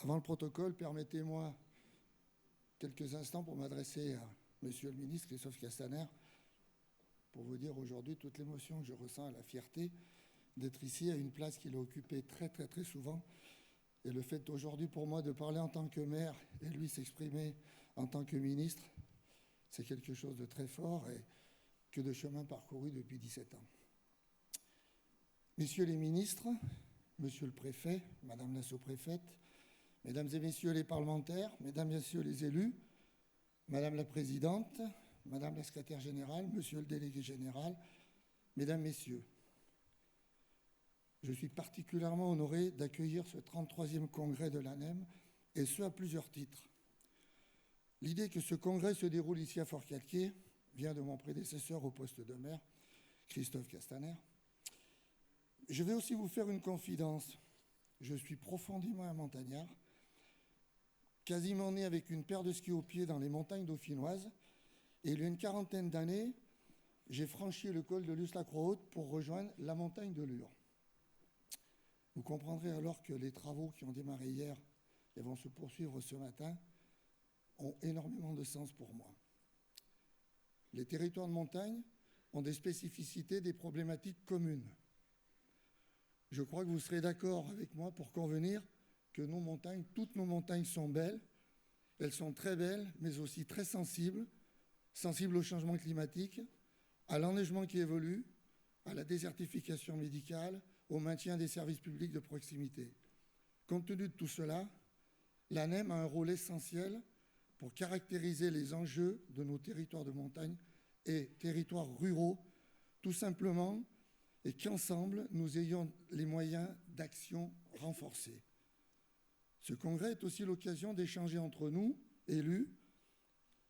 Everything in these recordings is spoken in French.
Avant le protocole, permettez-moi quelques instants pour m'adresser à Monsieur le ministre Christophe Castaner, pour vous dire aujourd'hui toute l'émotion que je ressens, la fierté d'être ici à une place qu'il a occupée très souvent. Et le fait aujourd'hui pour moi de parler en tant que maire et lui s'exprimer en tant que ministre, c'est quelque chose de très fort et que de chemin parcouru depuis 17 ans. Messieurs les ministres, monsieur le préfet, madame la sous-préfète, mesdames et messieurs les parlementaires, mesdames et messieurs les élus, madame la présidente, madame la secrétaire générale, monsieur le délégué général, mesdames, messieurs, je suis particulièrement honoré d'accueillir ce 33e congrès de l'ANEM, et ce à plusieurs titres. L'idée que ce congrès se déroule ici à Forcalquier vient de mon prédécesseur au poste de maire, Christophe Castaner. Je vais aussi vous faire une confidence. Je suis profondément un montagnard, quasiment né avec une paire de skis aux pieds dans les montagnes dauphinoises, et il y a une quarantaine d'années, j'ai franchi le col de Luz-la-Croix-Haute pour rejoindre la montagne de Lure. Vous comprendrez alors que les travaux qui ont démarré hier et vont se poursuivre ce matin ont énormément de sens pour moi. Les territoires de montagne ont des spécificités, des problématiques communes. Je crois que vous serez d'accord avec moi pour convenir que nos montagnes, toutes nos montagnes sont belles. Elles sont très belles, mais aussi très sensibles au changement climatique, à l'enneigement qui évolue, à la désertification médicale, au maintien des services publics de proximité. Compte tenu de tout cela, l'ANEM a un rôle essentiel pour caractériser les enjeux de nos territoires de montagne et territoires ruraux, tout simplement, et qu'ensemble, nous ayons les moyens d'action renforcés. Ce congrès est aussi l'occasion d'échanger entre nous, élus,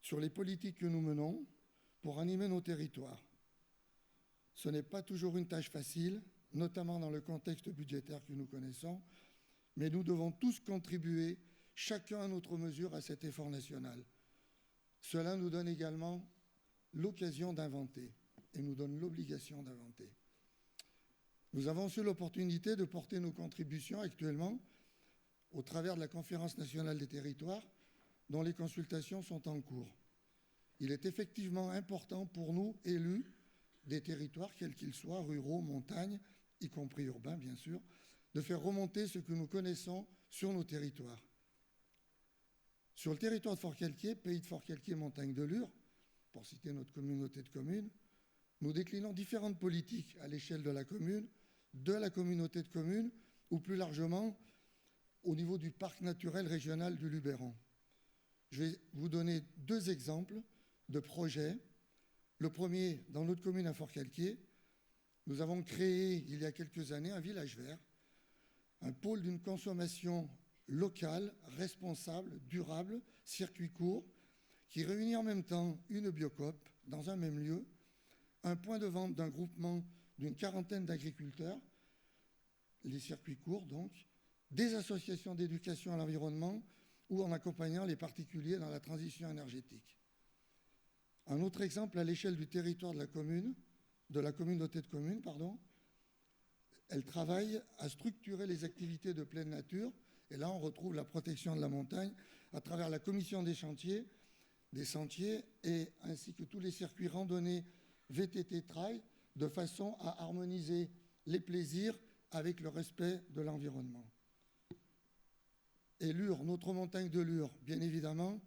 sur les politiques que nous menons pour animer nos territoires. Ce n'est pas toujours une tâche facile, notamment dans le contexte budgétaire que nous connaissons, mais nous devons tous contribuer, chacun à notre mesure, à cet effort national. Cela nous donne également l'occasion d'inventer et nous donne l'obligation d'inventer. Nous avons aussi l'opportunité de porter nos contributions actuellement au travers de la Conférence nationale des territoires, dont les consultations sont en cours. Il est effectivement important pour nous, élus des territoires, quels qu'ils soient, ruraux, montagnes, y compris urbains, bien sûr, de faire remonter ce que nous connaissons sur nos territoires. Sur le territoire de Forcalquier, pays de Forcalquier, montagne de Lure, pour citer notre communauté de communes, nous déclinons différentes politiques à l'échelle de la commune, de la communauté de communes, ou plus largement au niveau du parc naturel régional du Luberon. Je vais vous donner deux exemples de projets. Le premier, dans notre commune à Forcalquier, nous avons créé il y a quelques années un village vert, un pôle d'une consommation locale, responsable, durable, circuit court, qui réunit en même temps une biocoop dans un même lieu, un point de vente d'un groupement d'une quarantaine d'agriculteurs, les circuits courts donc, des associations d'éducation à l'environnement ou en accompagnant les particuliers dans la transition énergétique. Un autre exemple à l'échelle du territoire de la commune, de la communauté de communes, elle travaille à structurer les activités de pleine nature, et là on retrouve la protection de la montagne à travers la commission des chantiers, des sentiers, et ainsi que tous les circuits randonnées VTT trail, de façon à harmoniser les plaisirs avec le respect de l'environnement. Et Lure, notre montagne de Lure, bien évidemment,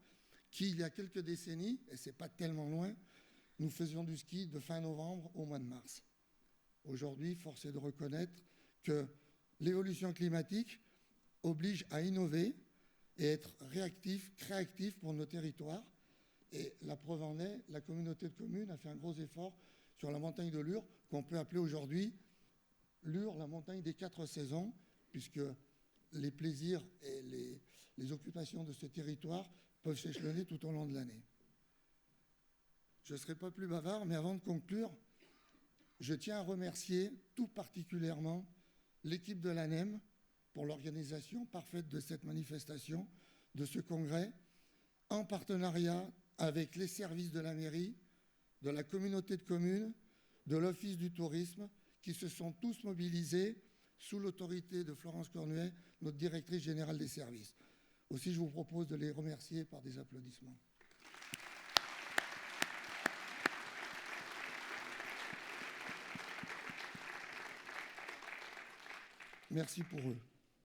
qui, il y a quelques décennies, et ce n'est pas tellement loin, nous faisions du ski de fin novembre au mois de mars. Aujourd'hui, force est de reconnaître que l'évolution climatique oblige à innover et être réactif, créatif pour nos territoires. Et la preuve en est, la communauté de communes a fait un gros effort sur la montagne de Lure, qu'on peut appeler aujourd'hui Lure, la montagne des 4 saisons, puisque les plaisirs et les occupations de ce territoire peuvent s'échelonner tout au long de l'année. Je ne serai pas plus bavard, mais avant de conclure, je tiens à remercier tout particulièrement l'équipe de l'ANEM pour l'organisation parfaite de cette manifestation, de ce congrès, en partenariat avec les services de la mairie, de la communauté de communes, de l'Office du tourisme, qui se sont tous mobilisés sous l'autorité de Florence Cornuet, notre directrice générale des services. Aussi, je vous propose de les remercier par des applaudissements. Merci pour eux.